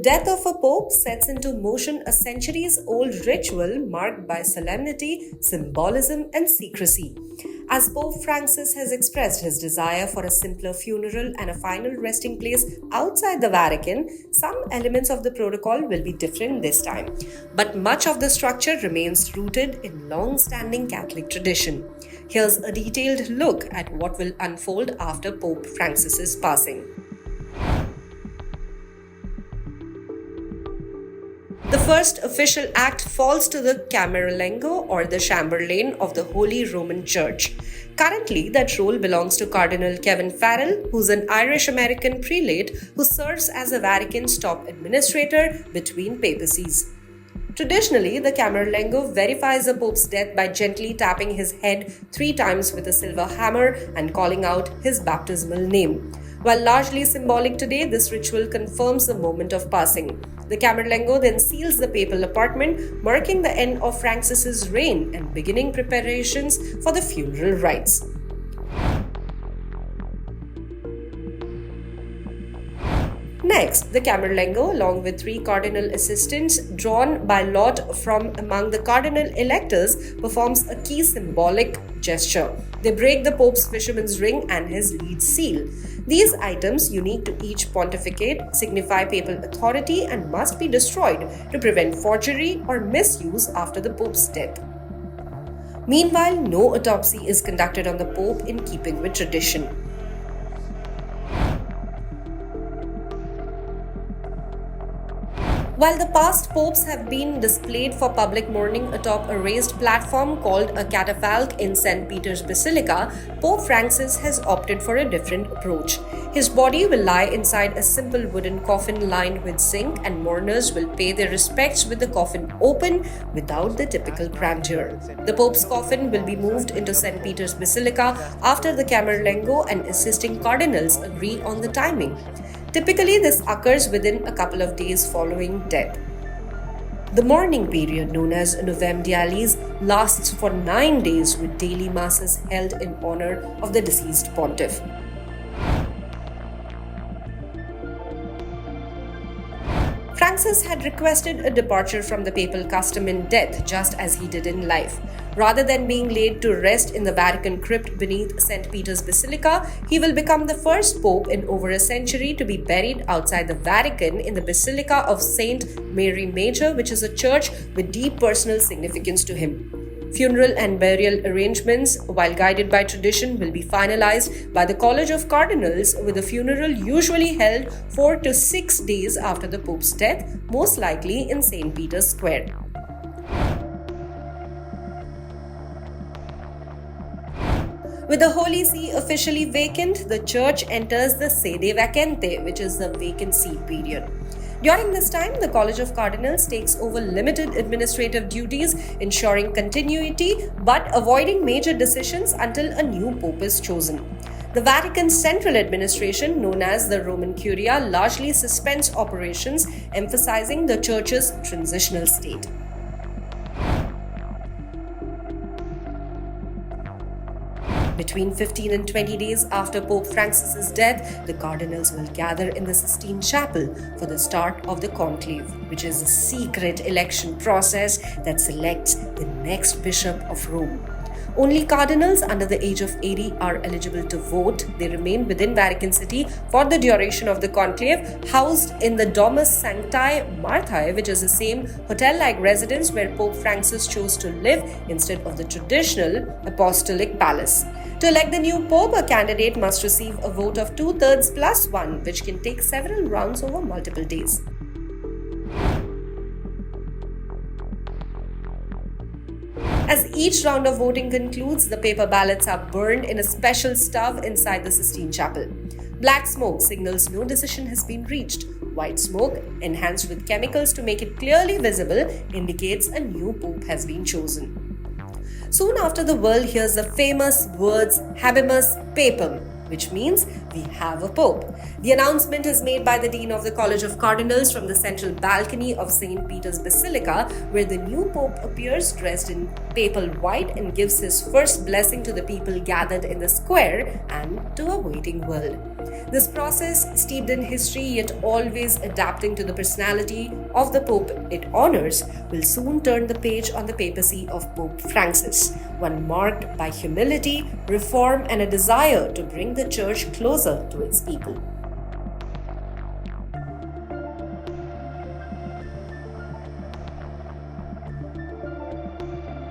death of a pope sets into motion a centuries-old ritual marked by solemnity, symbolism, and secrecy. As Pope Francis has expressed his desire for a simpler funeral and a final resting place outside the Vatican, some elements of the protocol will be different this time. But much of the structure remains rooted in long-standing Catholic tradition. Here's a detailed look at what will unfold after Pope Francis's passing. The first official act falls to the Camerlengo or the Chamberlain of the Holy Roman Church. Currently, that role belongs to Cardinal Kevin Farrell, who's an Irish-American prelate who serves as the Vatican's top administrator between papacies. Traditionally, the Camerlengo verifies a pope's death by gently tapping his head 3 times with a silver hammer and calling out his baptismal name. While largely symbolic today, this ritual confirms the moment of passing. The Camerlengo then seals the papal apartment, marking the end of Francis's reign and beginning preparations for the funeral rites. Next, the Camerlengo, along with 3 cardinal assistants drawn by lot from among the cardinal electors, performs a key symbolic gesture. They break the Pope's fisherman's ring and his lead seal. These items, unique to each pontificate, signify papal authority and must be destroyed to prevent forgery or misuse after the Pope's death. Meanwhile, no autopsy is conducted on the Pope in keeping with tradition. While the past popes have been displayed for public mourning atop a raised platform called a catafalque in St. Peter's Basilica, Pope Francis has opted for a different approach. His body will lie inside a simple wooden coffin lined with zinc, and mourners will pay their respects with the coffin open without the typical grandeur. The Pope's coffin will be moved into St. Peter's Basilica after the Camerlengo and assisting cardinals agree on the timing. Typically, this occurs within a couple of days following death. The mourning period, known as Novem Dialis, lasts for 9 days with daily masses held in honor of the deceased pontiff. Francis had requested a departure from the papal custom in death, just as he did in life. Rather than being laid to rest in the Vatican crypt beneath St. Peter's Basilica, he will become the first pope in over a century to be buried outside the Vatican in the Basilica of St. Mary Major, which is a church with deep personal significance to him. Funeral and burial arrangements, while guided by tradition, will be finalized by the College of Cardinals, with the funeral usually held 4 to 6 days after the Pope's death, most likely in St. Peter's Square. With the Holy See officially vacant, the church enters the sede vacante, which is the vacancy period. During this time, the College of Cardinals takes over limited administrative duties, ensuring continuity but avoiding major decisions until a new pope is chosen. The Vatican's central administration, known as the Roman Curia, largely suspends operations, emphasizing the Church's transitional state. Between 15 and 20 days after Pope Francis's death, the cardinals will gather in the Sistine Chapel for the start of the conclave, which is a secret election process that selects the next bishop of Rome. Only cardinals under the age of 80 are eligible to vote. They remain within Vatican City for the duration of the conclave, housed in the Domus Sanctae Marta, which is the same hotel-like residence where Pope Francis chose to live instead of the traditional apostolic palace. To elect the new pope, a candidate must receive a vote of 2/3 plus 1, which can take several rounds over multiple days. As each round of voting concludes, the paper ballots are burned in a special stove inside the Sistine Chapel. Black smoke signals no decision has been reached. White smoke, enhanced with chemicals to make it clearly visible, indicates a new pope has been chosen. Soon after, the world hears the famous words Habemus Papam, which means we have a pope. The announcement is made by the Dean of the College of Cardinals from the central balcony of St. Peter's Basilica, where the new pope appears dressed in papal white and gives his first blessing to the people gathered in the square and to a waiting world. This process, steeped in history yet always adapting to the personality of the pope it honors, will soon turn the page on the papacy of Pope Francis, one marked by humility, reform, and a desire to bring the church closer to its people.